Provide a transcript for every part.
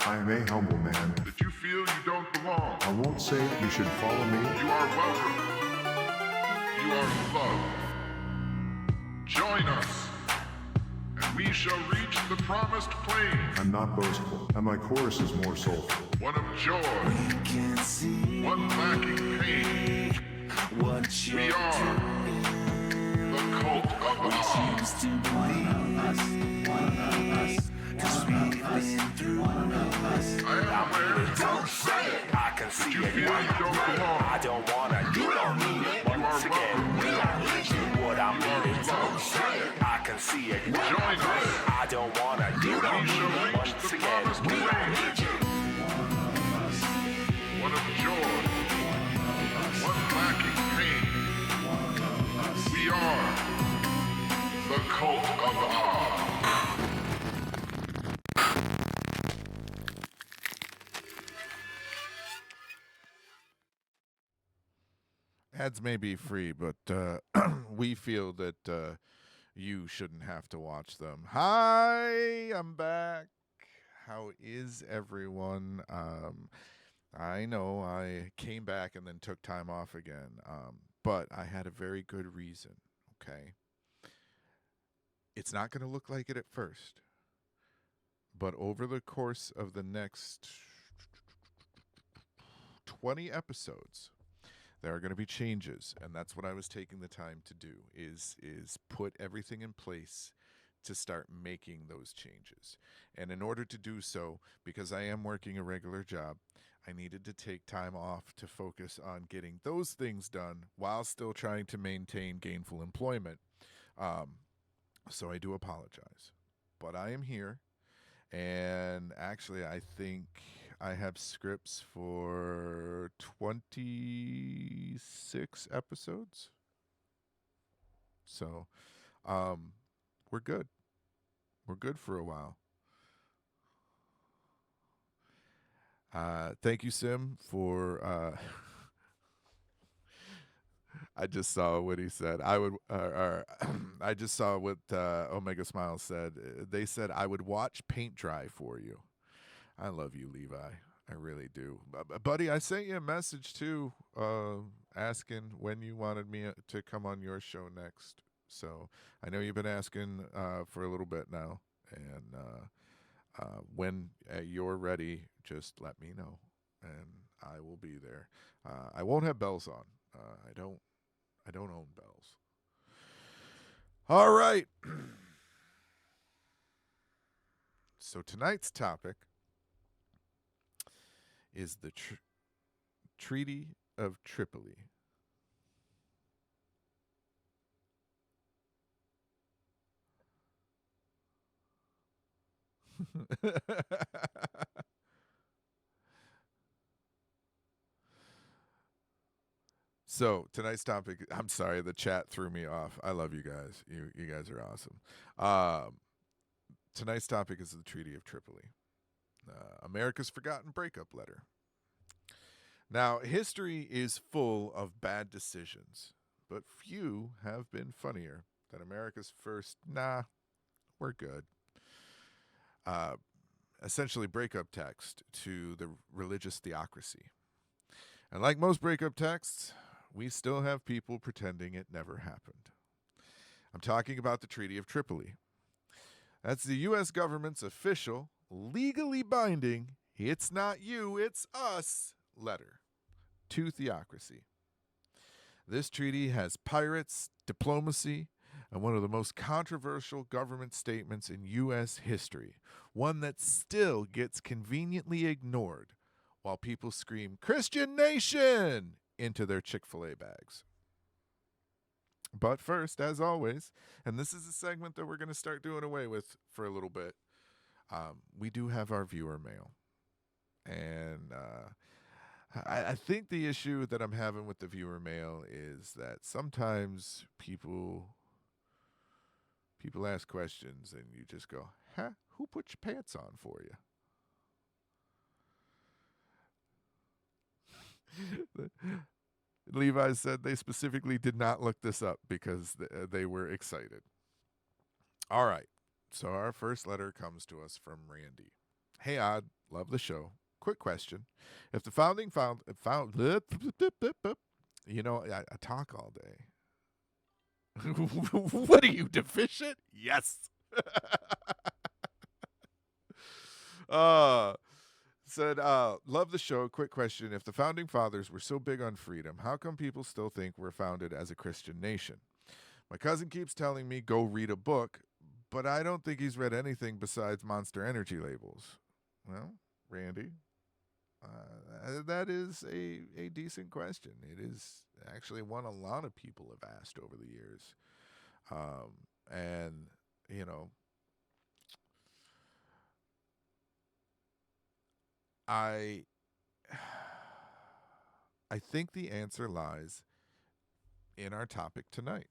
I am a humble man. If you feel you don't belong, I won't say you should follow me. you are welcome. You are loved. Join us, and we shall reach the promised plain. I'm not boastful, and my chorus is more soulful. One of joy, one lacking pain. We are the cult of Odd. I am aware. Don't say it. I can see You it. feel you don't belong. I don't wanna. You don't need it. Once again, we are reaching what I'm needing. Don't say it. I can see it. Join us. I don't wanna. You don't We shall need it. reach Once the again, promised we are plain. reaching. One of joy, one lacking pain. We are the cult of Odd. Ads may be free, but we feel that you shouldn't have to watch them. Hi, I'm back. How is everyone? I know I came back and then took time off again, but I had a very good reason, okay? It's not going to look like it at first, but over the course of the next 20 episodes, there are going to be changes, and that's what I was taking the time to do, is put everything in place to start making those changes. And in order to do so, because I am working a regular job, I needed to take time off to focus on getting those things done while still trying to maintain gainful employment. So I do apologize. But I am here, and actually I think I have scripts for 26 episodes. So, we're good. We're good for a while. Thank you, Sim, for. I just saw what he said. I would. I just saw what Omega Smiles said. They said I would watch paint dry for you. I love you, Levi. I really do. Buddy, I sent you a message too, asking when you wanted me to come on your show next. So I know you've been asking for a little bit now, and when you're ready, just let me know, and I will be there. I won't have bells on. I don't own bells. All right. So tonight's topic is the Treaty of Tripoli. So tonight's topic, I'm sorry, the chat threw me off. I love you guys. You guys are awesome. Tonight's topic is the Treaty of Tripoli. America's forgotten breakup letter. Now, history is full of bad decisions, but few have been funnier than America's first, nah, we're good. Essentially breakup text to the religious theocracy. And like most breakup texts, we still have people pretending it never happened. I'm talking about the Treaty of Tripoli. That's the U.S. government's official, legally binding, it's not you, it's us letter to theocracy. This treaty has pirates, diplomacy, and one of the most controversial government statements in U.S. history, one that still gets conveniently ignored while people scream, "Christian nation!" into their Chick-fil-A bags. But first, as always, and this is a segment that we're going to start doing away with for a little bit, we do have our viewer mail. And I think the issue that I'm having with the viewer mail is that sometimes people ask questions and you just go, huh? Who put your pants on for you? Levi said they specifically did not look this up because they were excited. All right. So our first letter comes to us from Randy. Hey, Odd, love the show. Quick question. If the founding found you know, I talk all day. What are you, deficient? Yes. uh said, love the show. Quick question. If the founding fathers were so big on freedom, how come people still think we're founded as a Christian nation? My cousin keeps telling me go read a book, but I don't think he's read anything besides Monster Energy labels. Well, Randy, that is a decent question. It is actually one a lot of people have asked over the years. And, you know, I I think the answer lies in our topic tonight.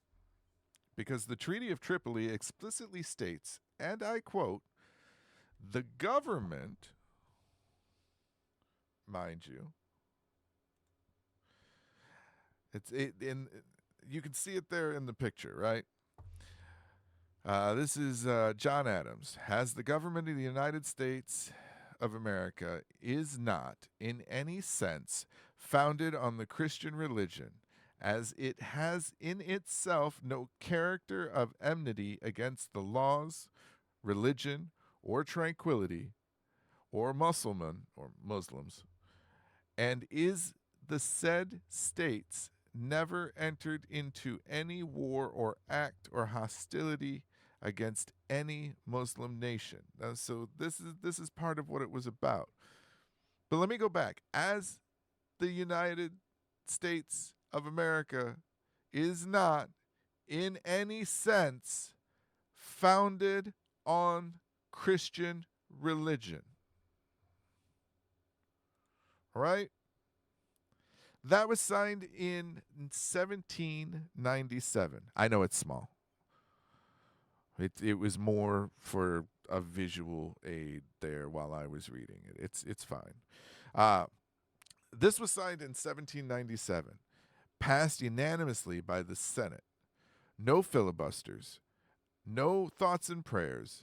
Because the Treaty of Tripoli explicitly states, and I quote, the government, mind you, you can see it there in the picture, right? This is John Adams. Has the government of the United States of America is not, in any sense, founded on the Christian religion, as it has in itself no character of enmity against the laws, religion, or tranquility, or Muslims, and is the said states never entered into any war or act or hostility against any Muslim nation. So this is part of what it was about. But let me go back. As the United States of America is not in any sense founded on Christian religion. All right? That was signed in 1797. I know it's small. It was more for a visual aid there while I was reading it. It's fine. This was signed in 1797, passed unanimously by the Senate. No filibusters, no thoughts and prayers,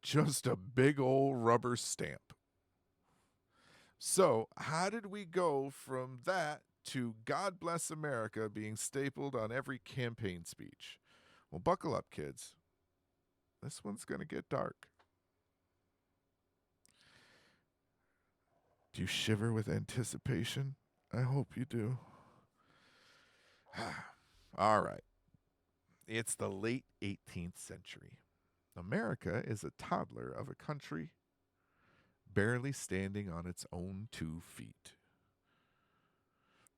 just a big old rubber stamp. So, how did we go from that to God Bless America being stapled on every campaign speech? Well, buckle up, kids. This one's going to get dark. Do you shiver with anticipation? I hope you do. All right. It's the late 18th century. America is a toddler of a country barely standing on its own 2 feet.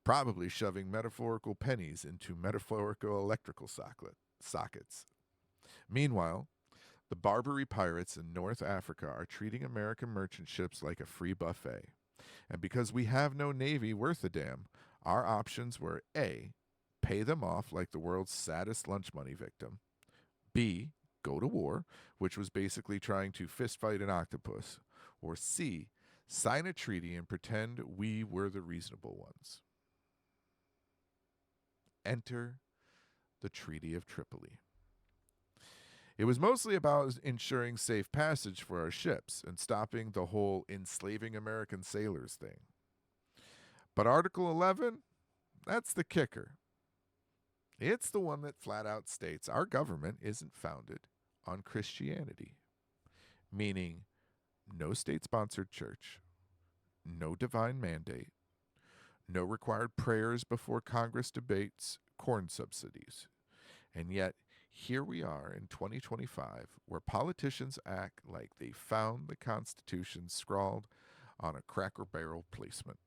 Probably shoving metaphorical pennies into metaphorical electrical sockets. Meanwhile, the Barbary pirates in North Africa are treating American merchant ships like a free buffet. And because we have no navy worth a damn, our options were A, pay them off like the world's saddest lunch money victim, B, go to war, which was basically trying to fistfight an octopus, or C, sign a treaty and pretend we were the reasonable ones. Enter the Treaty of Tripoli. It was mostly about ensuring safe passage for our ships and stopping the whole enslaving American sailors thing. But Article 11, that's the kicker. It's the one that flat out states our government isn't founded on Christianity, meaning no state-sponsored church, no divine mandate, no required prayers before Congress debates corn subsidies. And yet, here we are in 2025, where politicians act like they found the Constitution scrawled on a Cracker Barrel placement.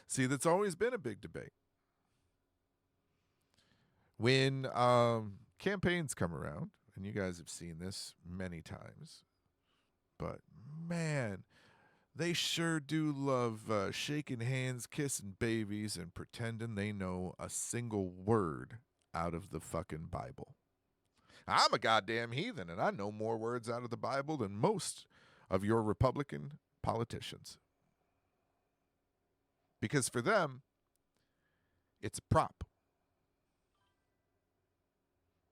See, that's always been a big debate. When campaigns come around, and you guys have seen this many times, but man, they sure do love shaking hands, kissing babies, and pretending they know a single word out of the fucking Bible. I'm a goddamn heathen, and I know more words out of the Bible than most of your Republican politicians. Because for them, it's a prop.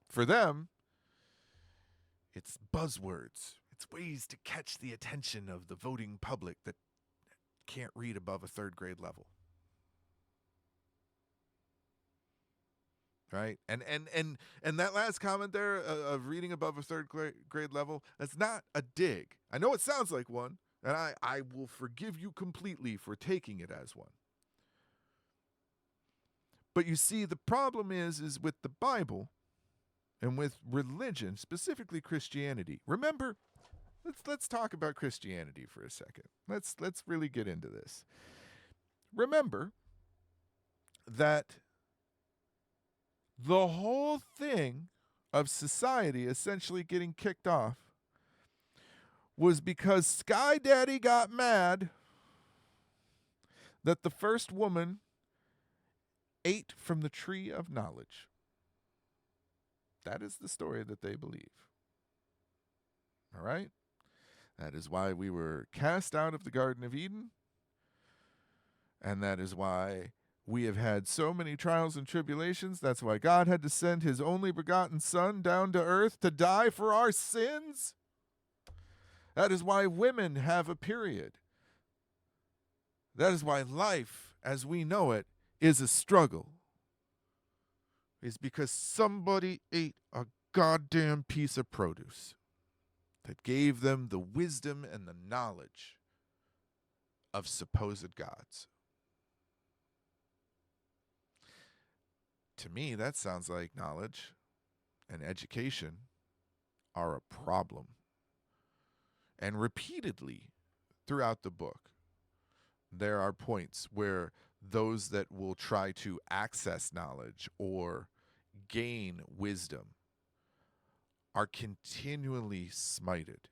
For them, it's buzzwords. It's ways to catch the attention of the voting public that can't read above a third grade level. Right? And that last comment there of reading above a third grade level, that's not a dig. I know it sounds like one, and I will forgive you completely for taking it as one. But you see, the problem is with the Bible and with religion, specifically Christianity. Remember, let's talk about Christianity for a second. Let's really get into this. Remember that the whole thing of society essentially getting kicked off was because Sky Daddy got mad that the first woman ate from the tree of knowledge. That is the story that they believe. All right? That is why we were cast out of the Garden of Eden. And that is why we have had so many trials and tribulations. That's why God had to send his only begotten Son down to earth to die for our sins. That is why women have a period. That is why life, as we know it, is a struggle. It's because somebody ate a goddamn piece of produce that gave them the wisdom and the knowledge of supposed gods. To me, that sounds like knowledge and education are a problem. And repeatedly throughout the book, there are points where those that will try to access knowledge or gain wisdom are continually smited.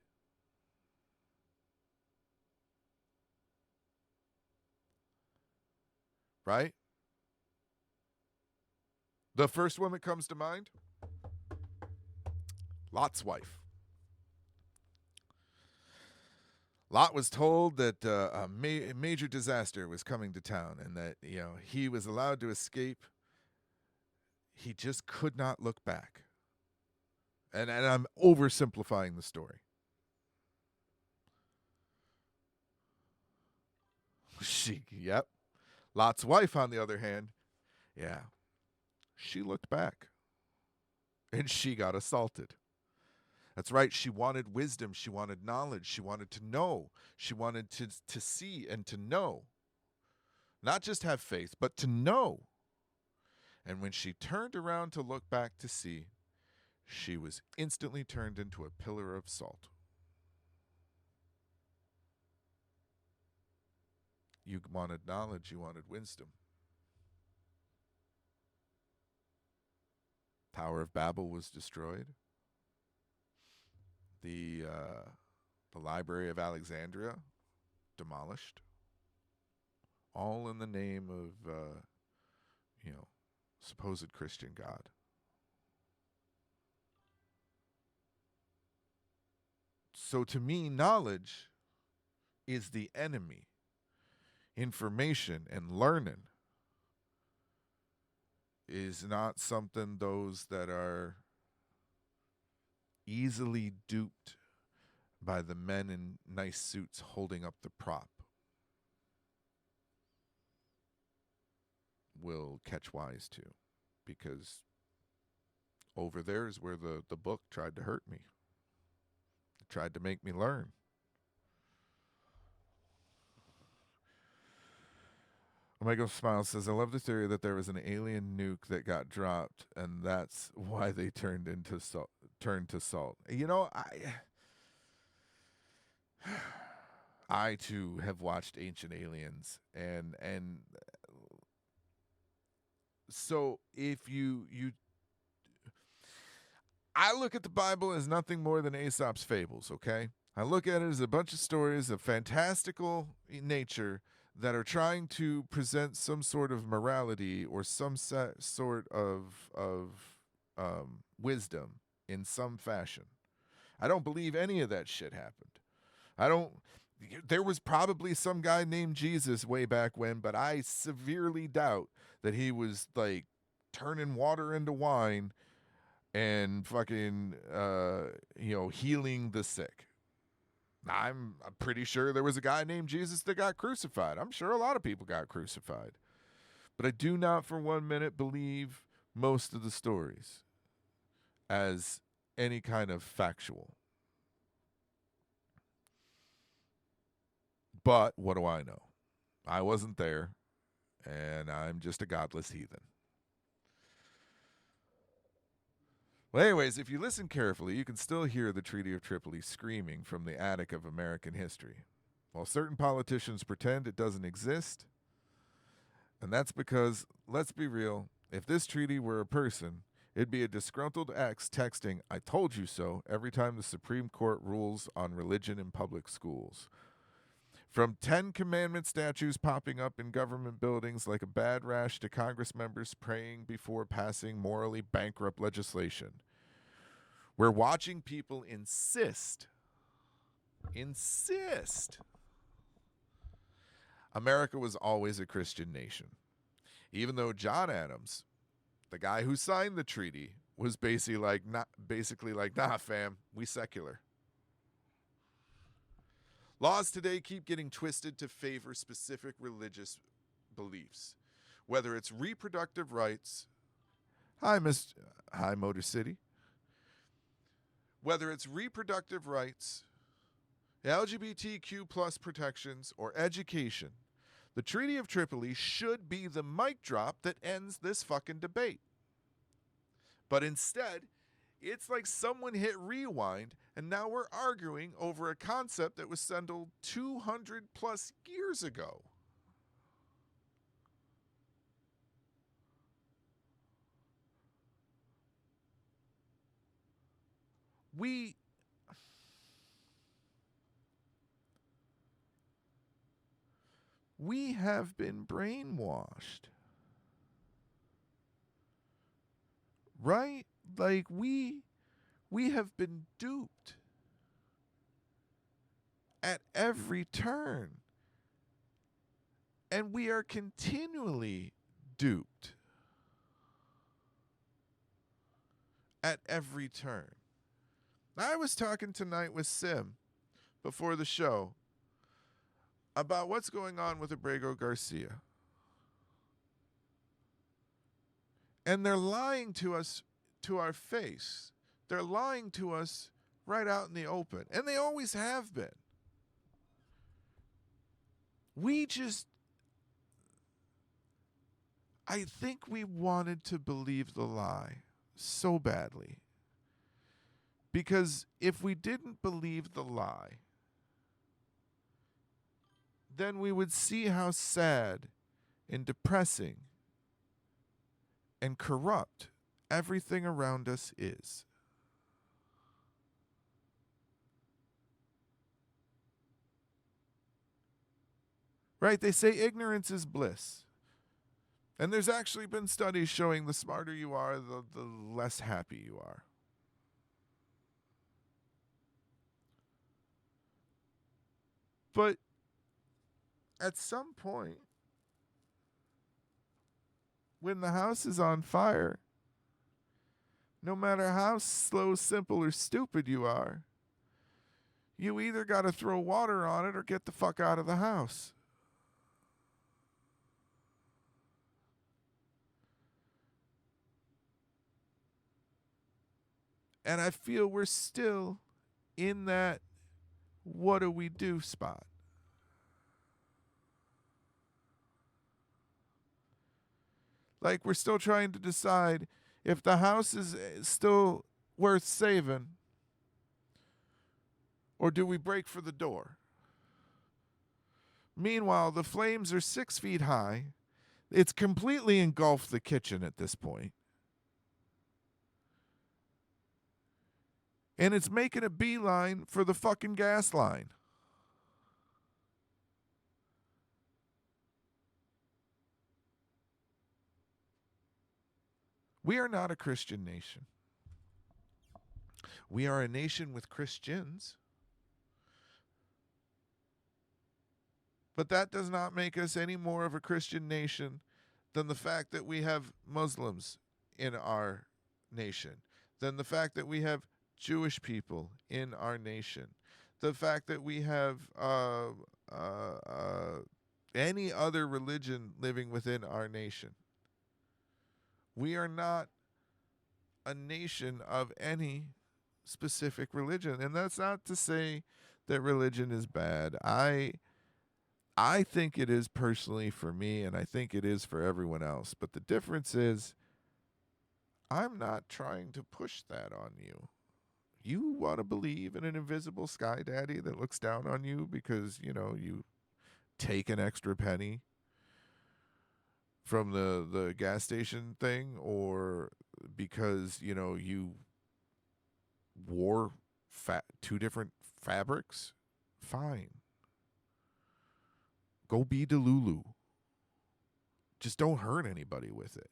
Right? The first one that comes to mind, Lot's wife. Lot was told that a major disaster was coming to town and that, he was allowed to escape. He just could not look back. And I'm oversimplifying the story. Yep. Lot's wife, on the other hand, she looked back. And she got assaulted. That's right. She wanted wisdom. She wanted knowledge. She wanted to know. She wanted to see and to know. Not just have faith, but to know. And when she turned around to look back to see, she was instantly turned into a pillar of salt. You wanted knowledge. You wanted wisdom. Tower of Babel was destroyed. The Library of Alexandria demolished, all in the name of supposed Christian God. So to me, knowledge is the enemy. Information and learning is not something those that are easily duped by the men in nice suits holding up the prop will catch wise to, because over there is where the book tried to hurt me. It tried to make me learn. Michael Smiles says, I love the theory that there was an alien nuke that got dropped, and that's why they turned to salt. I too have watched Ancient Aliens, and so if I look at the Bible as nothing more than Aesop's fables, okay? I look at it as a bunch of stories of fantastical nature that are trying to present some sort of morality or some sort of wisdom in some fashion. I don't believe any of that shit happened. There was probably some guy named Jesus way back when, but I severely doubt that he was like turning water into wine and fucking, healing the sick. I'm pretty sure there was a guy named Jesus that got crucified. I'm sure a lot of people got crucified. But I do not for 1 minute believe most of the stories as any kind of factual. But what do I know? I wasn't there, and I'm just a godless heathen. Well, anyways, if you listen carefully, you can still hear the Treaty of Tripoli screaming from the attic of American history. While certain politicians pretend it doesn't exist, and that's because, let's be real, if this treaty were a person, it'd be a disgruntled ex texting, "I told you so," every time the Supreme Court rules on religion in public schools. From 10 Commandment statues popping up in government buildings like a bad rash to Congress members praying before passing morally bankrupt legislation. We're watching people insist America was always a Christian nation. Even though John Adams, the guy who signed the treaty, was basically like, nah, fam, we secular. Laws today keep getting twisted to favor specific religious beliefs, whether it's reproductive rights. Hi, Motor City. Whether it's reproductive rights, LGBTQ plus protections, or education, the Treaty of Tripoli should be the mic drop that ends this fucking debate. But instead, it's like someone hit rewind, and now we're arguing over a concept that was settled 200 plus years ago. We have been brainwashed. Right? Like we have been duped at every turn. And we are continually duped at every turn. I was talking tonight with Sim before the show about what's going on with Abrego Garcia. And they're lying to us to our face. They're lying to us right out in the open. And they always have been. I think we wanted to believe the lie so badly. Because if we didn't believe the lie, then we would see how sad and depressing and corrupt everything around us is. Right? They say ignorance is bliss. And there's actually been studies showing the smarter you are, the less happy you are. But at some point, when the house is on fire, no matter how slow, simple, or stupid you are, you either got to throw water on it or get the fuck out of the house. And I feel we're still in that what do we do spot. Like we're still trying to decide if the house is still worth saving or do we break for the door. Meanwhile, the flames are 6 feet high. It's completely engulfed the kitchen at this point. And it's making a beeline for the fucking gas line. We are not a Christian nation. We are a nation with Christians. But that does not make us any more of a Christian nation than the fact that we have Muslims in our nation, than the fact that we have Jewish people in our nation, the fact that we have any other religion living within our nation. We are not a nation of any specific religion, and that's not to say that religion is bad. I think it is personally for me, and I think it is for everyone else. But the difference is, I'm not trying to push that on you. You want to believe in an invisible sky daddy that looks down on you because, you take an extra penny from the gas station thing, or because, you wore two different fabrics. Fine. Go be Delulu. Just don't hurt anybody with it.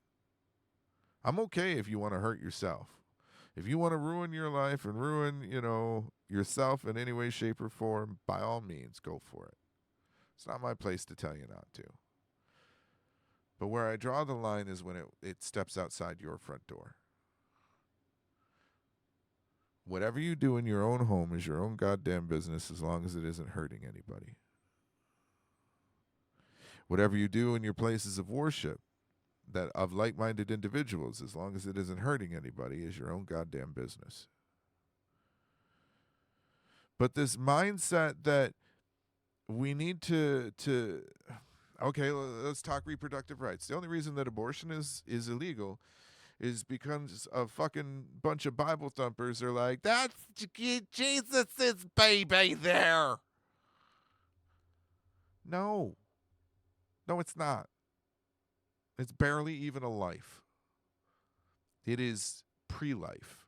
I'm okay if you want to hurt yourself. If you want to ruin your life and ruin, yourself in any way, shape, or form, by all means, go for it. It's not my place to tell you not to. But where I draw the line is when it steps outside your front door. Whatever you do in your own home is your own goddamn business as long as it isn't hurting anybody. Whatever you do in your places of worship, that of like-minded individuals, as long as it isn't hurting anybody, is your own goddamn business. But this mindset that we need to okay, let's talk reproductive rights. The only reason that abortion is illegal is because a fucking bunch of Bible thumpers are like, that's Jesus' baby there. No, it's not. It's barely even a life. It is pre-life.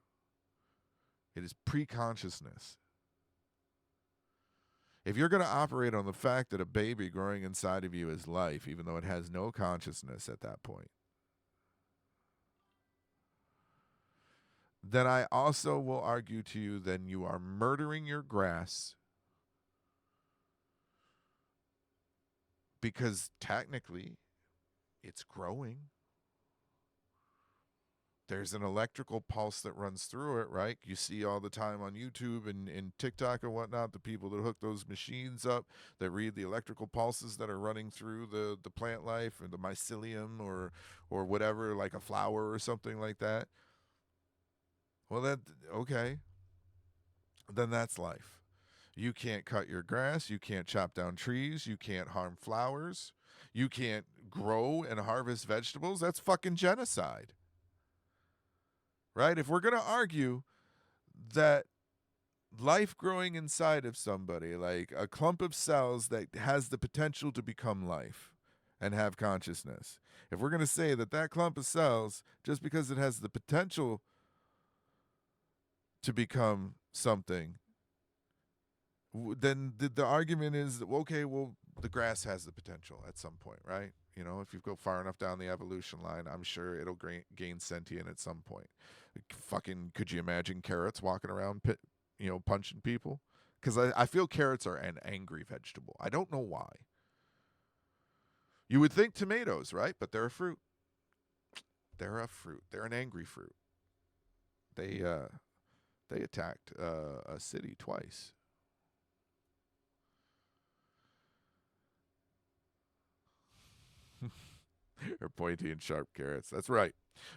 It is pre-consciousness. If you're going to operate on the fact that a baby growing inside of you is life, even though it has no consciousness at that point, then I also will argue to you then you are murdering your grass, because technically it's growing. There's an electrical pulse that runs through it, right? You see all the time on YouTube and TikTok and whatnot, the people that hook those machines up that read the electrical pulses that are running through the plant life or the mycelium or whatever, like a flower or something like that. Well, okay. Then that's life. You can't cut your grass. You can't chop down trees. You can't harm flowers. You can't grow and harvest vegetables. That's fucking genocide. Right? If we're going to argue that life growing inside of somebody, like a clump of cells that has the potential to become life and have consciousness, if we're going to say that clump of cells, just because it has the potential to become something, then the argument is, okay, well, the grass has the potential at some point, right? If you go far enough down the evolution line, I'm sure it'll gain sentient at some point. Fucking, could you imagine carrots walking around, punching people? Because I feel carrots are an angry vegetable. I don't know why. You would think tomatoes, right? But they're a fruit. They're a fruit. They're an angry fruit. They attacked a city twice. Or pointy and sharp carrots. That's right.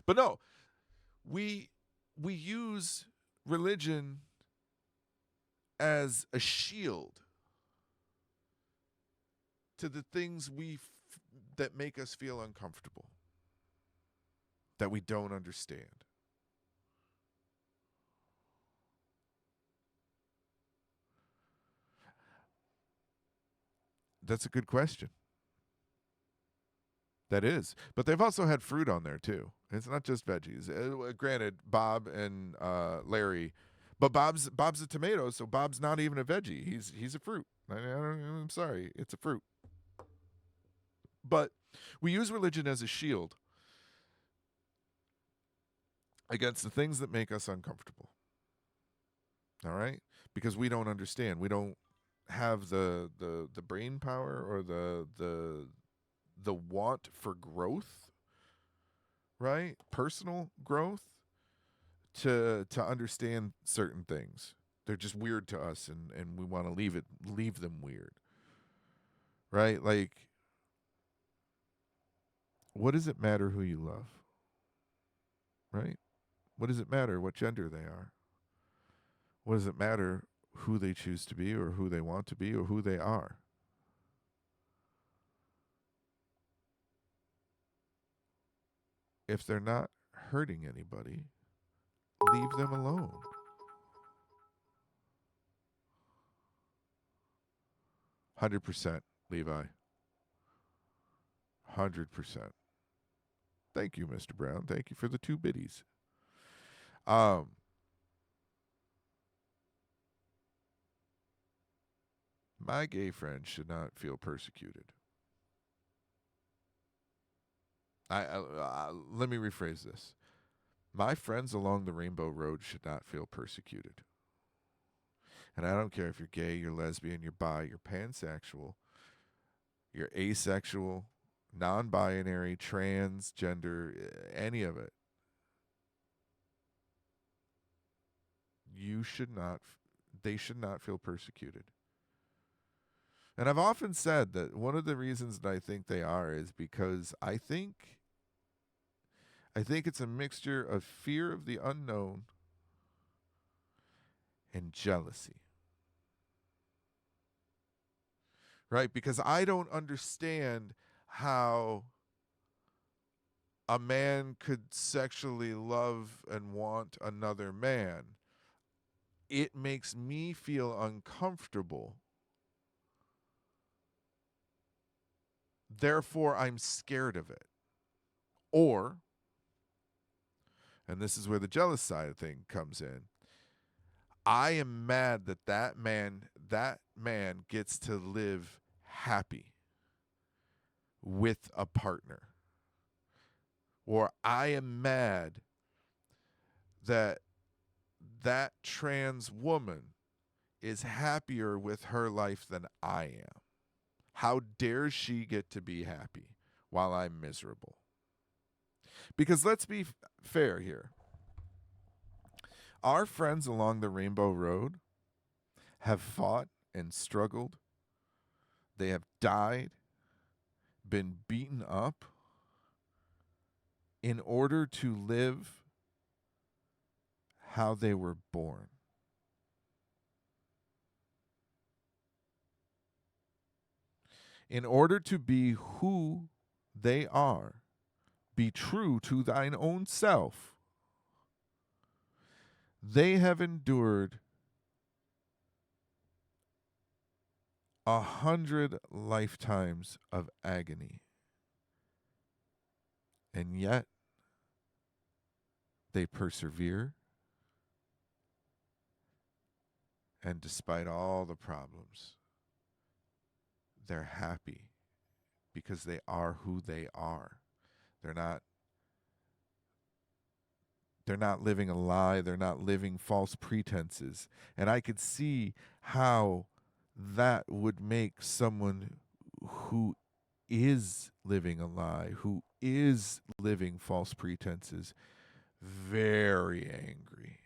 But no, we use religion as a shield to the things that make us feel uncomfortable, that we don't understand. That's a good question. That is. But they've also had fruit on there, too. It's not just veggies. Granted, Bob and Larry, but Bob's a tomato, so Bob's not even a veggie. He's a fruit. I'm sorry. It's a fruit. But we use religion as a shield against the things that make us uncomfortable. All right? Because we don't understand. We don't have the brain power or the want for growth, right? Personal growth to understand certain things. They're just weird to us, and we want to leave them weird. Right? Like, what does it matter who you love? Right? What does it matter what gender they are? What does it matter who they choose to be or who they want to be or who they are? If they're not hurting anybody, leave them alone. $100%, Levi. 100%. Thank you, Mr. Brown. Thank you for the 2 biddies. My gay friend should not feel persecuted. Let me rephrase this. My friends along the Rainbow Road should not feel persecuted. And I don't care if you're gay, you're lesbian, you're bi, you're pansexual, you're asexual, non-binary, transgender, any of it. They should not feel persecuted. And I've often said that one of the reasons that I think they are is because I think it's a mixture of fear of the unknown and jealousy. Right? Because I don't understand how a man could sexually love and want another man. It makes me feel uncomfortable. Therefore, I'm scared of it. Or, and this is where the jealous side of thing comes in, I am mad that that man gets to live happy with a partner. Or I am mad that trans woman is happier with her life than I am. How dare she get to be happy while I'm miserable? Because let's be fair here. Our friends along the Rainbow Road have fought and struggled. They have died, been beaten up in order to live how they were born. In order to be who they are, be true to thine own self, they have endured 100 lifetimes of agony. And yet, they persevere. And despite all the problems, they're happy because they are who they are. They're not living a lie. They're not living false pretenses. And I could see how that would make someone who is living a lie, who is living false pretenses, very angry.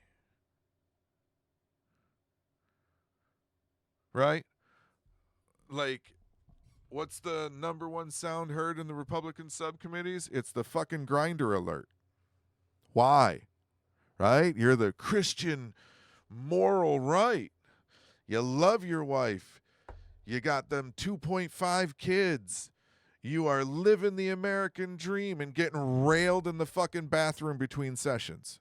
Right? Like, what's the number one sound heard in the Republican subcommittees? It's the fucking grinder alert. Why? Right? You're the Christian moral right. You love your wife. You got them 2.5 kids. You are living the American dream and getting railed in the fucking bathroom between sessions.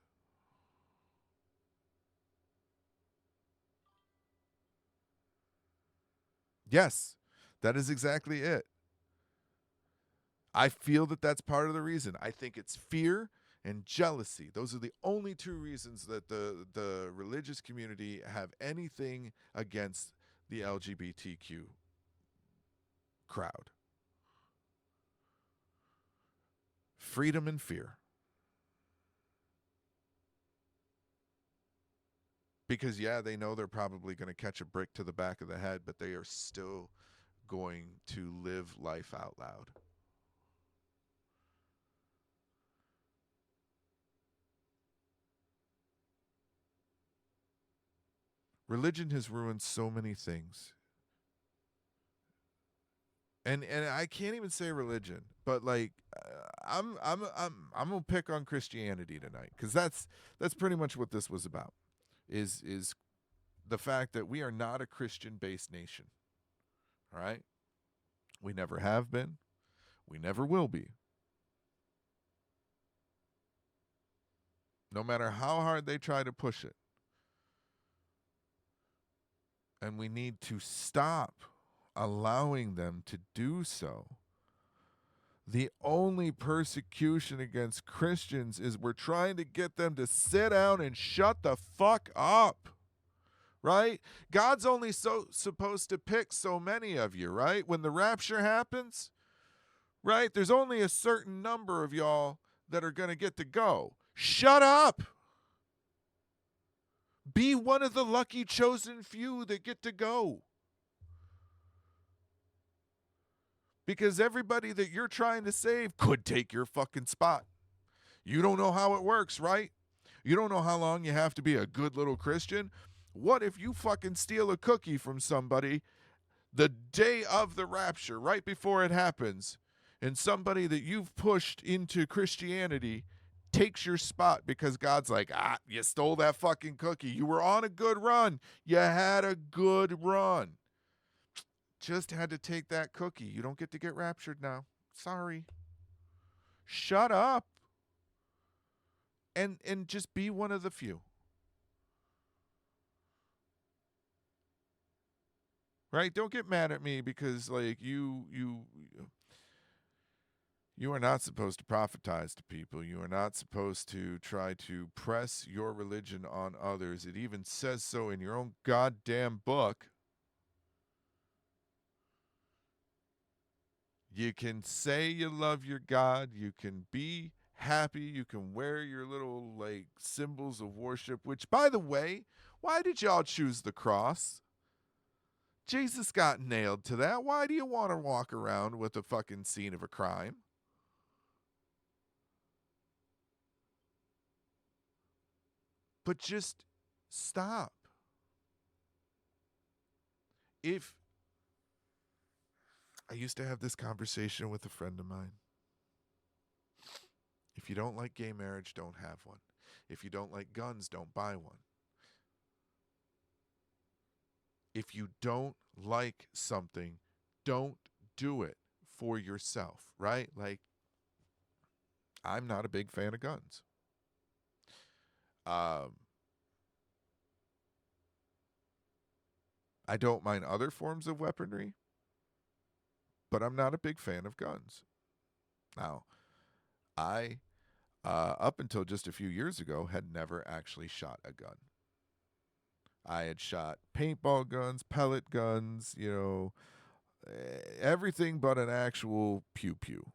Yes, that is exactly it. I feel that that's part of the reason. I think it's fear and jealousy. Those are the only 2 reasons that the religious community have anything against the LGBTQ crowd. Freedom and fear. Because, yeah, they know they're probably going to catch a brick to the back of the head, but they are still going to live life out loud. Religion has ruined so many things. And I can't even say religion, but like I'm gonna pick on Christianity tonight, because that's pretty much what this was about. Is the fact that we are not a Christian-based nation. All right, we never have been, we never will be. No matter how hard they try to push it, and we need to stop allowing them to do so. The only persecution against Christians is we're trying to get them to sit down and shut the fuck up, right? God's only supposed to pick so many of you, right? When the rapture happens, right? There's only a certain number of y'all that are going to get to go. Shut up. Be one of the lucky chosen few that get to go. Because everybody that you're trying to save could take your fucking spot. You don't know how it works, right? You don't know how long you have to be a good little Christian. What if you fucking steal a cookie from somebody the day of the rapture, right before it happens, and somebody that you've pushed into Christianity takes your spot because God's like, you stole that fucking cookie. You were on a good run. You had a good run. Just had to take that cookie. You don't get to get raptured now. Sorry. Shut up. And just be one of the few. Right? Don't get mad at me because like you are not supposed to prophetize to people. You are not supposed to try to press your religion on others. It even says so in your own goddamn book. You can say you love your God. You can be happy. You can wear your little, like, symbols of worship, which, by the way, why did y'all choose the cross? Jesus got nailed to that. Why do you want to walk around with a fucking scene of a crime? But just stop. I used to have this conversation with a friend of mine. If you don't like gay marriage, don't have one. If you don't like guns, don't buy one. If you don't like something, don't do it for yourself, right? Like, I'm not a big fan of guns. I don't mind other forms of weaponry, but I'm not a big fan of guns. Now, I, up until just a few years ago, had never actually shot a gun. I had shot paintball guns, pellet guns, everything but an actual pew-pew.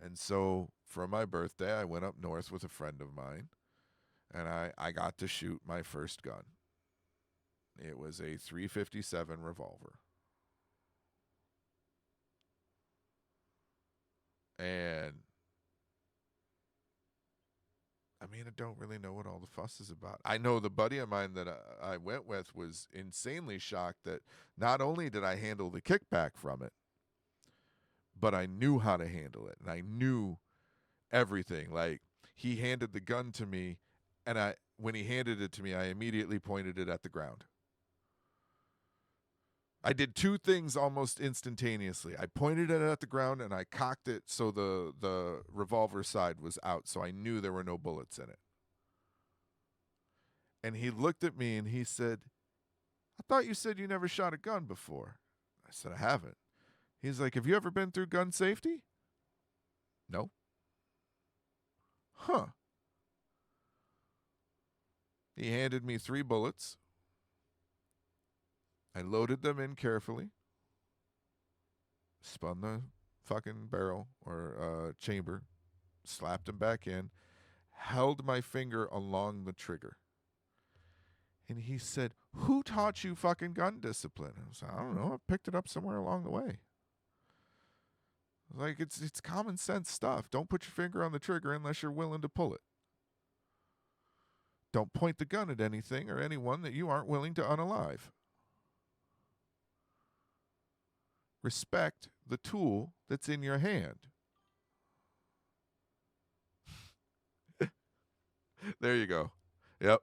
And so for my birthday, I went up north with a friend of mine, and I got to shoot my first gun. It was a .357 revolver. And I mean, I don't really know what all the fuss is about. I know the buddy of mine that I went with was insanely shocked that not only did I handle the kickback from it, but I knew how to handle it. And I knew everything. Like, he handed the gun to me, and when he handed it to me, I immediately pointed it at the ground. I did two things almost instantaneously. I pointed it at the ground, and I cocked it so the revolver side was out, so I knew there were no bullets in it. And he looked at me, and he said, I thought you said you never shot a gun before. I said, I haven't. He's like, have you ever been through gun safety? No. Huh. He handed me 3 bullets. I loaded them in carefully, spun the fucking barrel or chamber, slapped them back in, held my finger along the trigger. And he said, who taught you fucking gun discipline? I was like, I don't know. I picked it up somewhere along the way. Like, it's common sense stuff. Don't put your finger on the trigger unless you're willing to pull it. Don't point the gun at anything or anyone that you aren't willing to unalive. Respect the tool that's in your hand. There you go. Yep.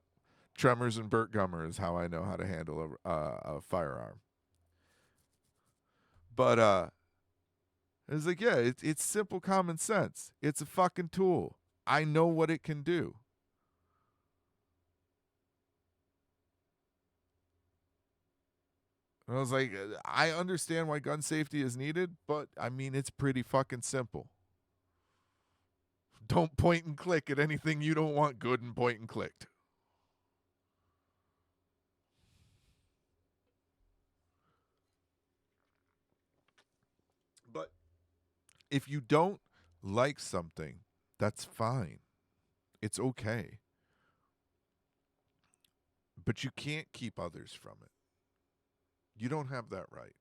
Tremors and Burt Gummer is how I know how to handle a firearm. But it's like, yeah, it's simple common sense. It's a fucking tool. I know what it can do. And I was like, I understand why gun safety is needed, but I mean, it's pretty fucking simple. Don't point and click at anything you don't want good and point and clicked. But if you don't like something, that's fine. It's okay. But you can't keep others from it. You don't have that right.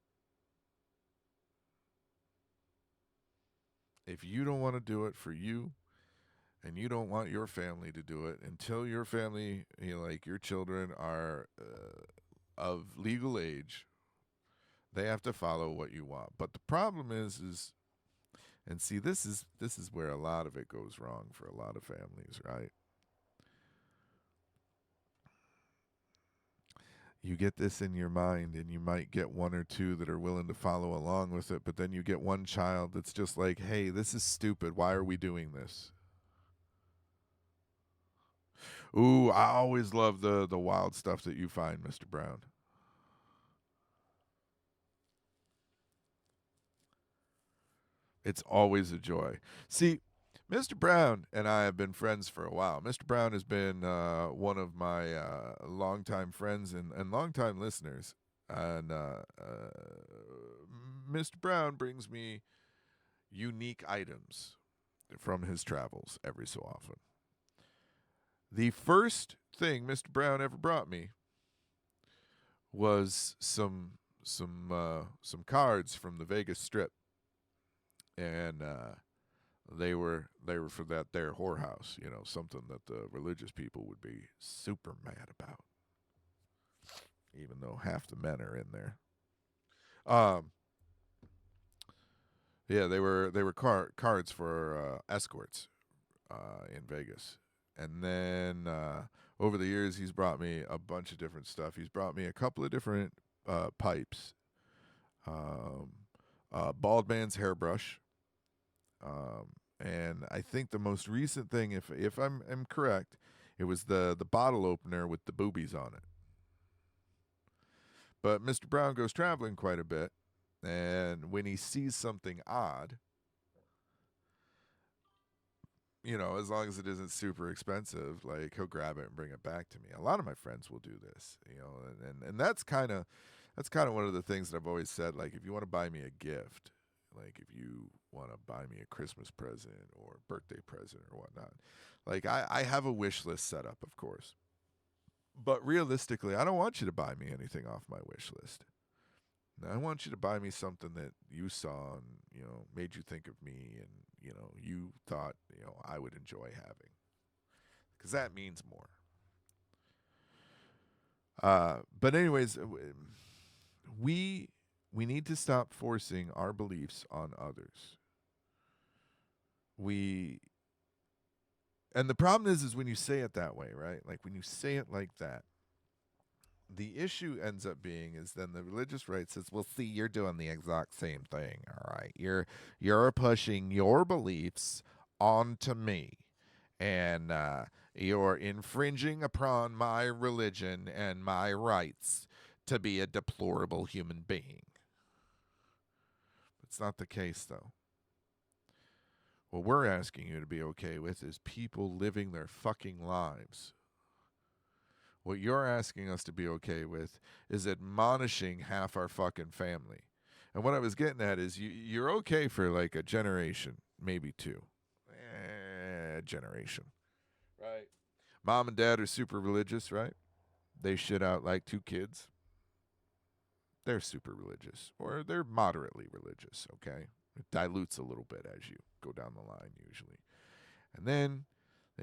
If you don't want to do it for you, and you don't want your family to do it until your family, like your children are of legal age, they have to follow what you want. But the problem is, and see, this is where a lot of it goes wrong for a lot of families, right? You get this in your mind, and you might get one or two that are willing to follow along with it, but then you get one child that's just like, hey, this is stupid. Why are we doing this? Ooh, I always love the wild stuff that you find, Mr. Brown. It's always a joy. See, Mr. Brown and I have been friends for a while. Mr. Brown has been one of my longtime friends and longtime listeners. And Mr. Brown brings me unique items from his travels every so often. The first thing Mr. Brown ever brought me was some cards from the Vegas Strip, and they were for that there whorehouse, something that the religious people would be super mad about, even though half the men are in there. Yeah, they were cards for escorts in Vegas. And then over the years, he's brought me a bunch of different stuff. He's brought me a couple of different pipes, bald man's hairbrush, and I think the most recent thing, if I'm correct, it was the bottle opener with the boobies on it. But Mr. Brown goes traveling quite a bit, and when he sees something odd, as long as it isn't super expensive, like, he'll grab it and bring it back to me. A lot of my friends will do this, and that's kind of one of the things that I've always said. Like, if you want to buy me a gift, like if you want to buy me a Christmas present or birthday present or whatnot, like I have a wish list set up, of course. But realistically, I don't want you to buy me anything off my wish list. I want you to buy me something that you saw and, made you think of me and, you thought, I would enjoy having. Because that means more. But anyways, we need to stop forcing our beliefs on others. And the problem is when you say it that way, right? Like when you say it like that, the issue ends up being is then the religious right says, well, see, you're doing the exact same thing, all right? You're pushing your beliefs onto me, and you're infringing upon my religion and my rights to be a deplorable human being. It's not the case, though. What we're asking you to be okay with is people living their fucking lives. What you're asking us to be okay with is admonishing half our fucking family. And what I was getting at is you're okay for like a generation, maybe two. Generation. Right. Mom and dad are super religious, right? They shit out like 2 kids. They're super religious. Or they're moderately religious, okay? It dilutes a little bit as you go down the line usually. And then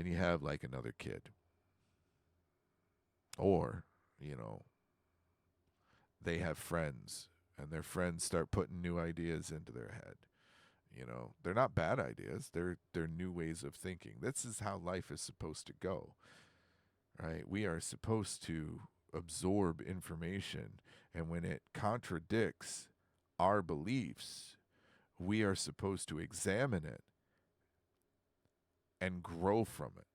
you have like another kid. Or, you know, they have friends and their friends start putting new ideas into their head. You know, they're not bad ideas. They're new ways of thinking. This is how life is supposed to go. Right? We are supposed to absorb information, and when it contradicts our beliefs, we are supposed to examine it and grow from it.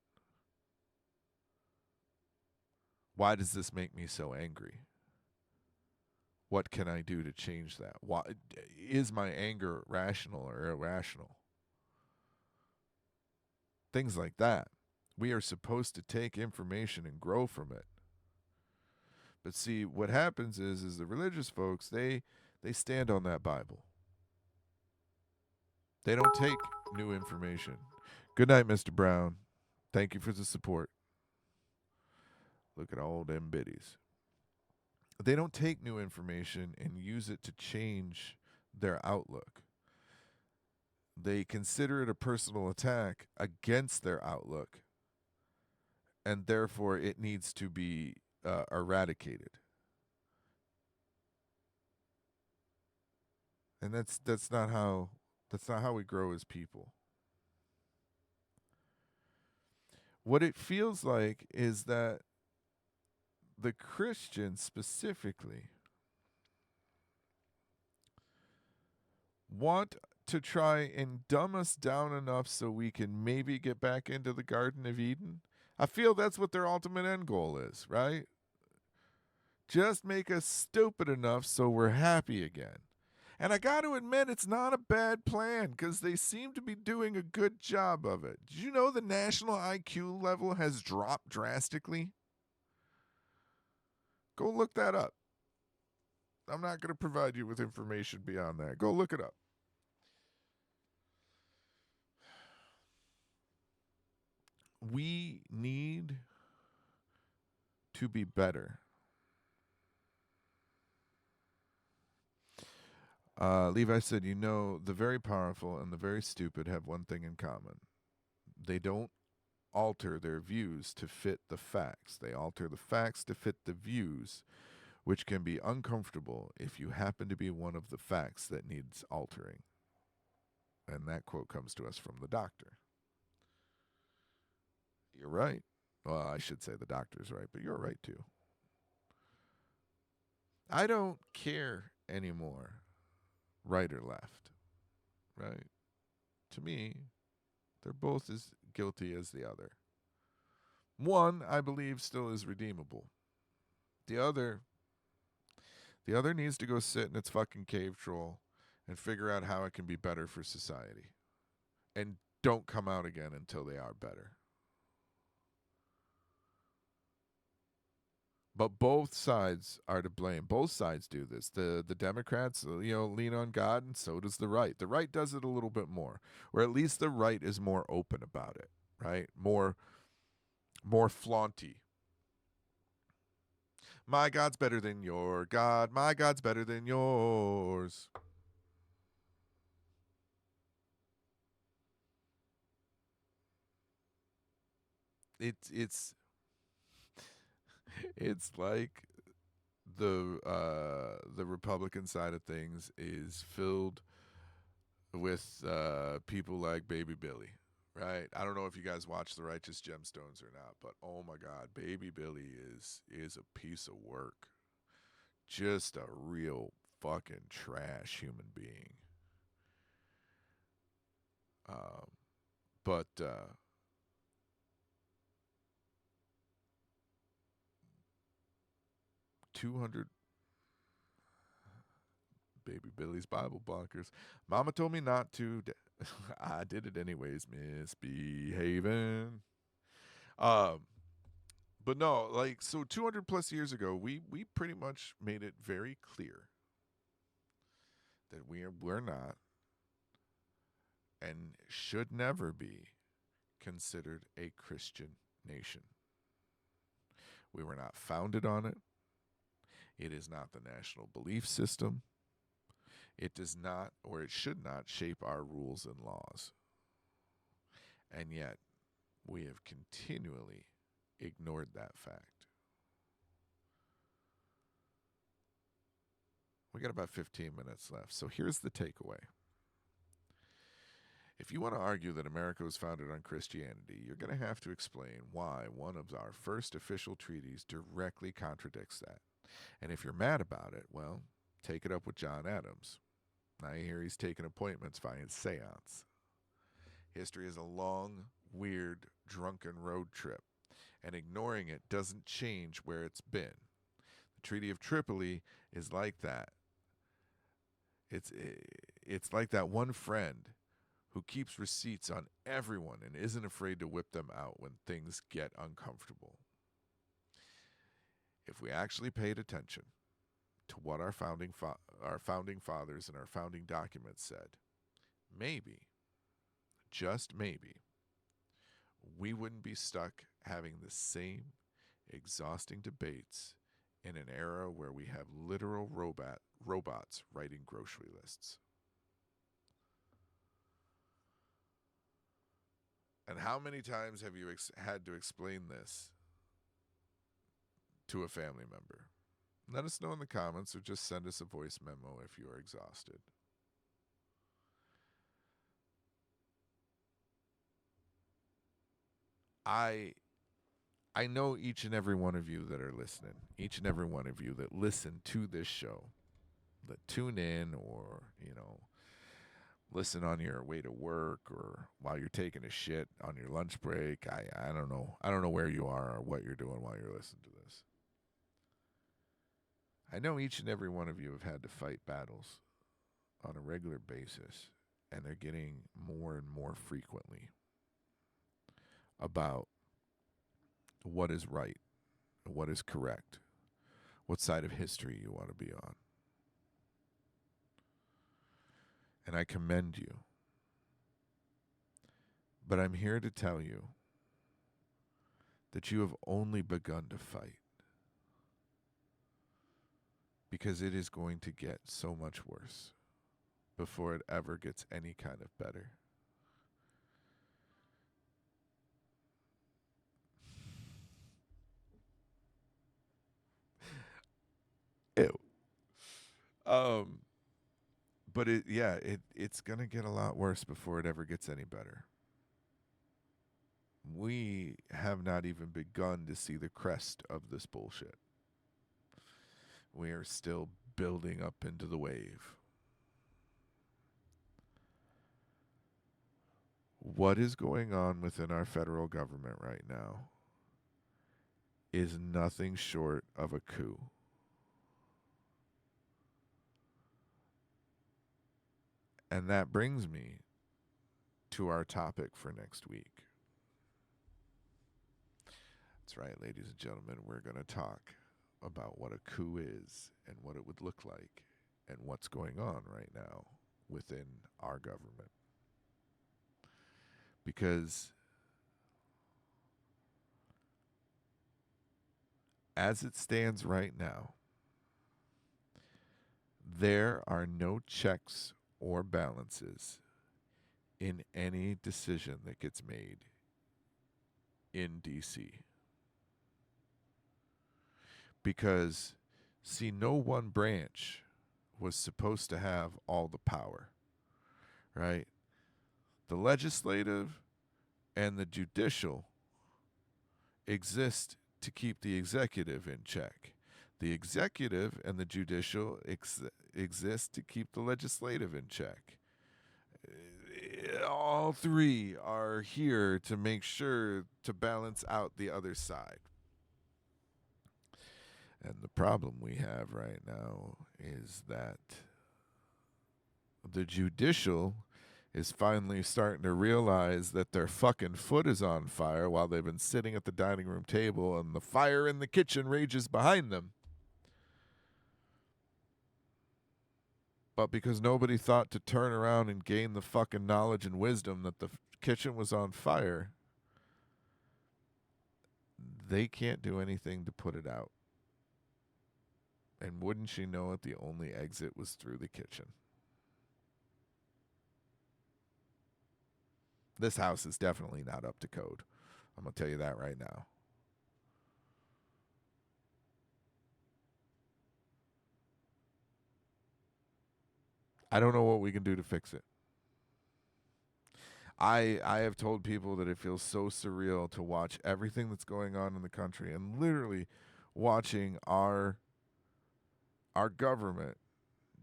Why does this make me so angry? What can I do to change that? Why is my anger rational or irrational? Things like that. We are supposed to take information and grow from it. But see, what happens is the religious folks, they stand on that Bible. They don't take new information. Good night, Mr. Brown. Thank you for the support. Look at all them biddies. They don't take new information and use it to change their outlook. They consider it a personal attack against their outlook, and therefore it needs to be eradicated. And that's not how we grow as people. What it feels like is that the Christians specifically want to try and dumb us down enough so we can maybe get back into the Garden of Eden. I feel that's what their ultimate end goal is, right? Just make us stupid enough so we're happy again. And I got to admit, it's not a bad plan because they seem to be doing a good job of it. Did you know the national IQ level has dropped drastically? Go look that up. I'm not going to provide you with information beyond that. Go look it up. We need to be better. Levi said, you know, the very powerful and the very stupid have one thing in common. They don't alter their views to fit the facts. They alter the facts to fit the views, which can be uncomfortable if you happen to be one of the facts that needs altering. And that quote comes to us from the doctor. You're right. Well, I should say the doctor's right, but you're right too. I don't care anymore, right or left, right? To me, they're both as guilty as the other. One, I believe, still is redeemable. The other needs to go sit in its fucking cave troll and figure out how it can be better for society. And don't come out again until they are better. But both sides are to blame. Both sides do this. The Democrats, lean on God, and so does the right. The right does it a little bit more, or at least the right is more open about it, right? More flaunty. My God's better than your God. My God's better than yours. It's like the Republican side of things is filled with people like Baby Billy, right? I don't know if you guys watch The Righteous Gemstones or not, but oh my God, Baby Billy is a piece of work. Just a real fucking trash human being. But 200 Baby Billy's Bible bunkers. Mama told me not to. I did it anyways, misbehaving. But no, like, so 200 plus years ago, we pretty much made it very clear that we're not and should never be considered a Christian nation. We were not founded on it. It is not the national belief system. It does not, or it should not, shape our rules and laws. And yet, we have continually ignored that fact. We got about 15 minutes left. So here's the takeaway. If you want to argue that America was founded on Christianity, you're going to have to explain why one of our first official treaties directly contradicts that. And if you're mad about it, well, take it up with John Adams. I hear he's taking appointments via seance. History is a long, weird, drunken road trip, and ignoring it doesn't change where it's been. The Treaty of Tripoli is like that. It's like that one friend who keeps receipts on everyone and isn't afraid to whip them out when things get uncomfortable. If we actually paid attention to what our founding fathers and our founding documents said, maybe, just maybe, we wouldn't be stuck having the same exhausting debates in an era where we have literal robots writing grocery lists. And how many times have you had to explain this to a family member? Let us know in the comments, or just send us a voice memo if you are exhausted. I know each and every one of you that are listening, each and every one of you that listen to this show, that tune in, or, listen on your way to work or while you're taking a shit on your lunch break. I don't know. I don't know where you are or what you're doing while you're listening to this. I know each and every one of you have had to fight battles on a regular basis, and they're getting more and more frequently about what is right, what is correct, what side of history you want to be on. And I commend you. But I'm here to tell you that you have only begun to fight, because it is going to get so much worse before it ever gets any kind of better. Ew. But it's going to get a lot worse before it ever gets any better. We have not even begun to see the crest of this bullshit. We are still building up into the wave. What is going on within our federal government right now is nothing short of a coup. And that brings me to our topic for next week. That's right, ladies and gentlemen, we're going to talk about what a coup is and what it would look like and what's going on right now within our government. Because as it stands right now, there are no checks or balances in any decision that gets made in D.C. Because, see, no one branch was supposed to have all the power, right? The legislative and the judicial exist to keep the executive in check. The executive and the judicial exist to keep the legislative in check. All three are here to make sure to balance out the other side. And the problem we have right now is that the judicial is finally starting to realize that their fucking foot is on fire while they've been sitting at the dining room table and the fire in the kitchen rages behind them. But because nobody thought to turn around and gain the fucking knowledge and wisdom that the kitchen was on fire, they can't do anything to put it out. And wouldn't you know it, the only exit was through the kitchen. This house is definitely not up to code. I'm going to tell you that right now. I don't know what we can do to fix it. I have told people that it feels so surreal to watch everything that's going on in the country and literally watching our government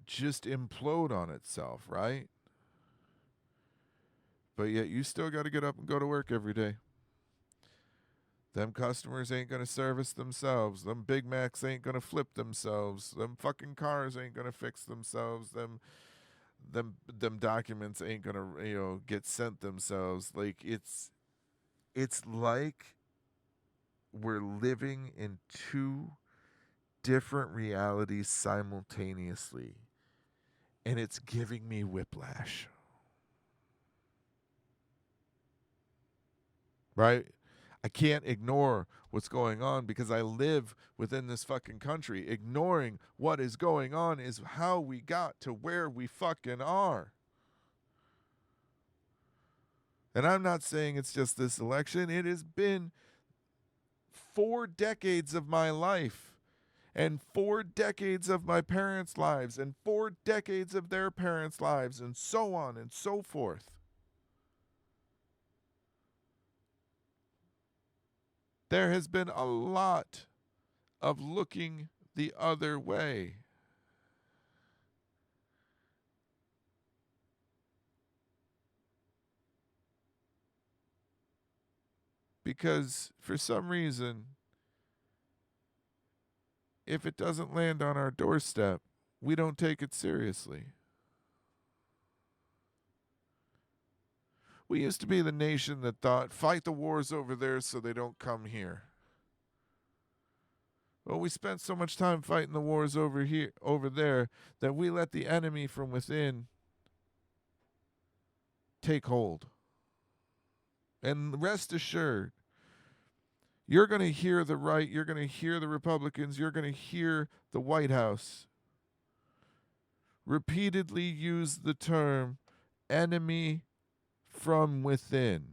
just implode on itself, right? But yet you still got to get up and go to work every day. Them customers ain't going to service themselves. Them Big Macs ain't going to flip themselves. Them fucking cars ain't going to fix themselves. Them documents ain't going to, get sent themselves. Like it's like we're living in two different realities simultaneously, and it's giving me whiplash. Right? I can't ignore what's going on because I live within this fucking country. Ignoring what is going on is how we got to where we fucking are. And I'm not saying it's just this election. It has been 4 decades of my life, and 4 decades of my parents' lives, and 4 decades of their parents' lives, and so on and so forth. There has been a lot of looking the other way. Because for some reason, if it doesn't land on our doorstep, we don't take it seriously. We used to be the nation that thought, fight the wars over there so they don't come here. Well, we spent so much time fighting the wars over there, that we let the enemy from within take hold. And rest assured, you're going to hear the right, you're going to hear the Republicans, you're going to hear the White House repeatedly use the term enemy from within.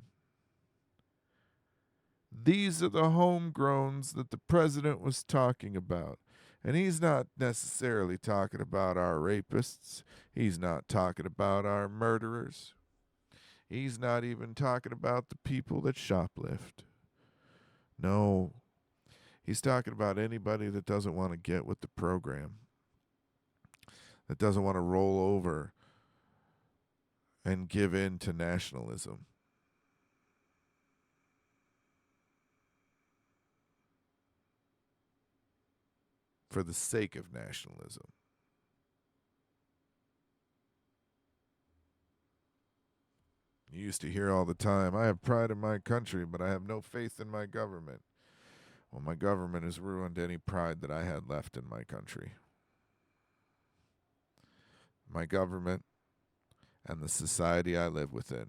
These are the homegrowns that the president was talking about. And he's not necessarily talking about our rapists. He's not talking about our murderers. He's not even talking about the people that shoplift. No, he's talking about anybody that doesn't want to get with the program, that doesn't want to roll over and give in to nationalism. For the sake of nationalism. You used to hear all the time, I have pride in my country, but I have no faith in my government. Well, my government has ruined any pride that I had left in my country. My government and the society I live within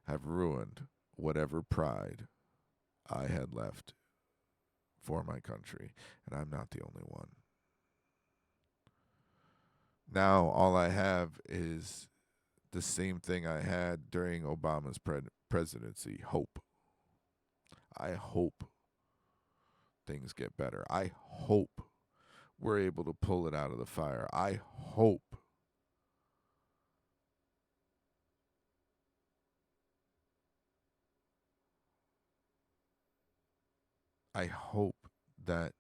have ruined whatever pride I had left for my country, and I'm not the only one. Now all I have is the same thing I had during Obama's presidency, hope. I hope things get better. I hope we're able to pull it out of the fire. I hope that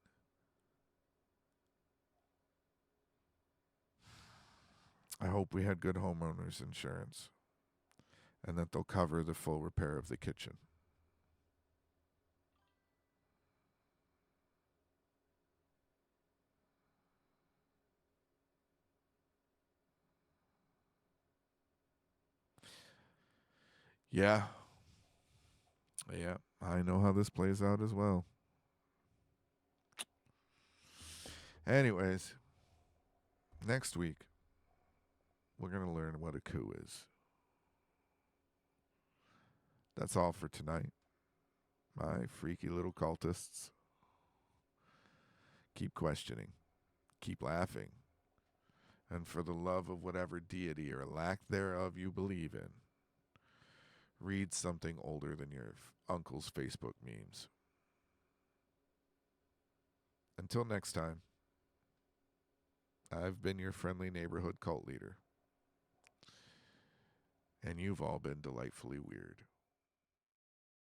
we had good homeowners insurance and that they'll cover the full repair of the kitchen. Yeah, I know how this plays out as well. Anyways, next week, we're going to learn what a coup is. That's all for tonight. My freaky little cultists. Keep questioning. Keep laughing. And for the love of whatever deity or lack thereof you believe in, read something older than your uncle's Facebook memes. Until next time. I've been your friendly neighborhood cult leader. And you've all been delightfully weird.